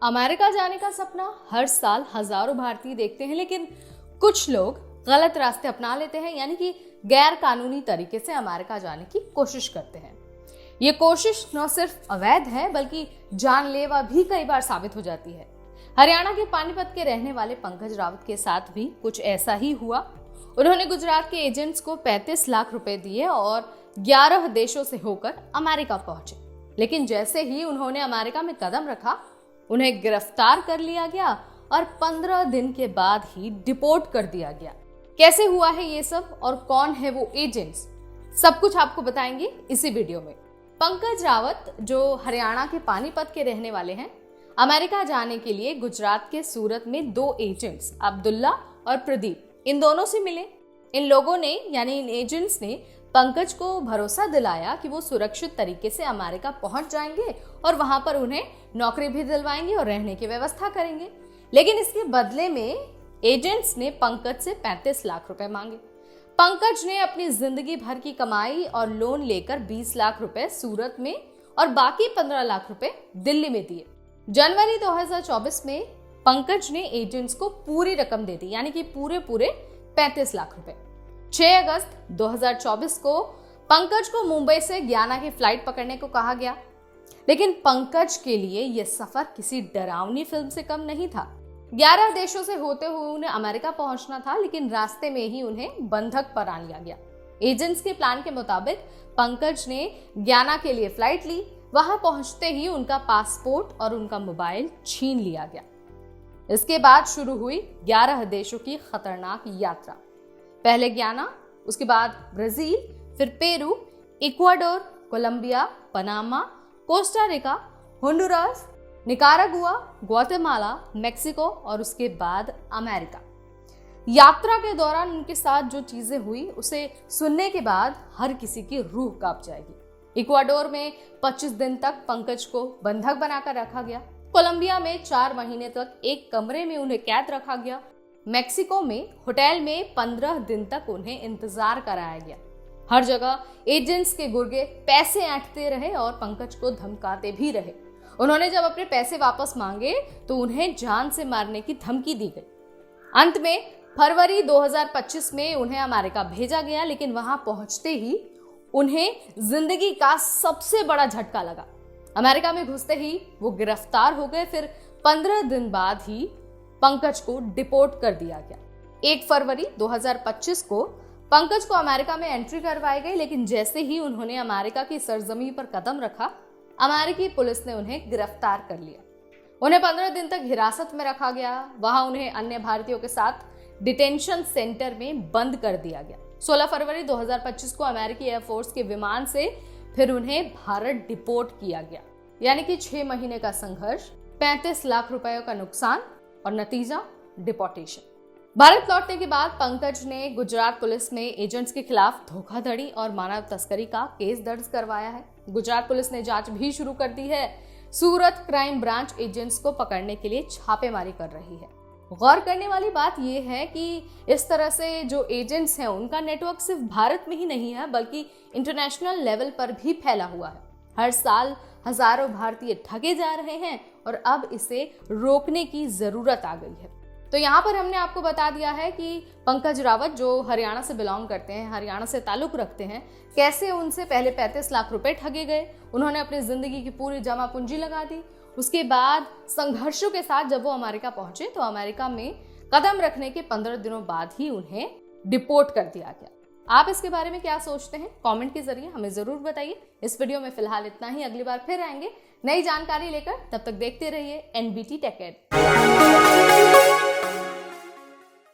America जाने का सपना हर साल हजारों भारतीय देखते हैं, लेकिन कुछ लोग गलत रास्ते अपना लेते हैं, यानी कि गैर कानूनी तरीके से अमेरिका जाने की कोशिश करते हैं। ये कोशिश न सिर्फ अवैध है बल्कि जानलेवा भी कई बार साबित हो जाती है। हरियाणा के पानीपत के रहने वाले पंकज रावत के साथ भी कुछ ऐसा ही हुआ। उन्होंने गुजरात के एजेंट्स को 35 लाख रुपए दिए और 11 देशों से होकर अमेरिका पहुंचे, लेकिन जैसे ही उन्होंने अमेरिका में कदम रखा, उन्हें गिरफ्तार कर लिया गया और 15 दिन के बाद ही डिपोर्ट कर दिया गया। कैसे हुआ है ये सब और कौन है वो एजेंट्स, सब कुछ आपको बताएंगे इसी वीडियो में। पंकज रावत, जो हरियाणा के पानीपत के रहने वाले हैं, अमेरिका जाने के लिए गुजरात के सूरत में 2 एजेंट्स अब्दुल्ला और प्रदीप, इन दोनों से मिले। इन लोगों ने यानी इन एजेंट्स ने पंकज को भरोसा दिलाया कि वो सुरक्षित तरीके से अमेरिका पहुंच जाएंगे और वहां पर उन्हें नौकरी भी दिलवाएंगे और रहने की व्यवस्था करेंगे। लेकिन इसके बदले में एजेंट्स ने पंकज से 35 लाख रुपए मांगे। पंकज ने अपनी जिंदगी भर की कमाई और लोन लेकर 20 लाख रुपए सूरत में और बाकी 15 लाख रुपए दिल्ली में दिए। जनवरी 2024 में पंकज ने एजेंट्स को पूरी रकम दे दी, यानी कि पूरे 35 लाख रुपए। 6 अगस्त 2024 को पंकज को मुंबई से ग्याना की फ्लाइट पकड़ने को कहा गया, लेकिन पंकज के लिए यह सफर किसी डरावनी फिल्म से कम नहीं था। 11 देशों से होते हुए उन्हें अमेरिका पहुंचना था, लेकिन रास्ते में ही उन्हें बंधक बना लिया गया। एजेंट्स के प्लान के मुताबिक पंकज ने ग्याना के लिए फ्लाइट ली। वहां पहुंचते ही उनका पासपोर्ट और उनका मोबाइल छीन लिया गया। इसके बाद शुरू हुई 11 देशों की खतरनाक यात्रा। पहले ग्याना, उसके बाद ब्राजील, फिर Peru, Ecuador, Colombia, Panama, Costa Rica, Honduras, Nicaragua, Guatemala, Mexico और उसके बाद अमेरिका। यात्रा के दौरान उनके साथ जो चीजें हुई उसे सुनने के बाद हर किसी की रूह कांप जाएगी। इक्वाडोर में 25 दिन तक पंकज को बंधक बनाकर रखा गया। कोलंबिया में 4 महीने तक एक कमरे में उन्हें कैद रखा गया। मेक्सिको में होटल में 15 दिन तक उन्हें इंतजार कराया गया। हर जगह एजेंट्स के गुर्गे पैसे ऐंठते रहे और पंकज को धमकाते भी रहे। उन्होंने जब अपने पैसे वापस मांगे तो उन्हें जान से मारने की धमकी दी गई। अंत में फरवरी 2025 में उन्हें अमेरिका भेजा गया, लेकिन वहां पहुंचते ही उन्हें जिंदगी का सबसे बड़ा झटका लगा। अमेरिका में घुसते ही वो गिरफ्तार हो गए। फिर 15 दिन बाद ही पंकज को डिपोर्ट कर दिया गया। 1 फरवरी 2025 को पंकज को अमेरिका में एंट्री करवाई गई, लेकिन जैसे ही उन्होंने अमेरिका की सरजमी पर कदम रखा, अमेरिकी पुलिस ने उन्हें गिरफ्तार कर लिया। उन्हें 15 दिन तक हिरासत में रखा गया। वहां उन्हें अन्य भारतीयों के साथ डिटेंशन सेंटर में बंद कर दिया गया। 16 फरवरी 2025 को अमेरिकी एयरफोर्स के विमान से फिर उन्हें भारत डिपोर्ट किया गया। यानी कि 6 महीने का संघर्ष, 35 लाख रुपयों का नुकसान और नतीजा डिपोर्टेशन। भारत लौटने के बाद पंकज ने गुजरात पुलिस में एजेंट्स के खिलाफ धोखाधड़ी और मानव तस्करी का केस दर्ज करवाया है। गुजरात पुलिस ने जांच भी शुरू कर दी है। सूरत क्राइम ब्रांच एजेंट्स को पकड़ने के लिए छापेमारी कर रही है। गौर करने वाली बात यह है कि इस तरह से जो एजेंट्स हैं उनका नेटवर्क सिर्फ भारत में ही नहीं है बल्कि इंटरनेशनल लेवल पर भी फैला हुआ है। हर साल हजारों भारतीय ठगे जा रहे हैं और अब इसे रोकने की जरूरत आ गई है। तो यहाँ पर हमने आपको बता दिया है कि पंकज रावत, जो हरियाणा से बिलोंग करते हैं, हरियाणा से ताल्लुक रखते हैं, कैसे उनसे पहले 35 लाख रुपए ठगे गए। उन्होंने अपनी जिंदगी की पूरी जमा पूंजी लगा दी। उसके बाद संघर्षों के साथ जब वो अमेरिका पहुंचे तो अमेरिका में कदम रखने के 15 दिनों बाद ही उन्हें डिपोर्ट कर दिया गया। आप इसके बारे में क्या सोचते हैं? कमेंट के जरिए हमें जरूर बताइए। इस वीडियो में फिलहाल इतना ही। अगली बार फिर आएंगे नई जानकारी लेकर। तब तक देखते रहिए NBT टेक एड।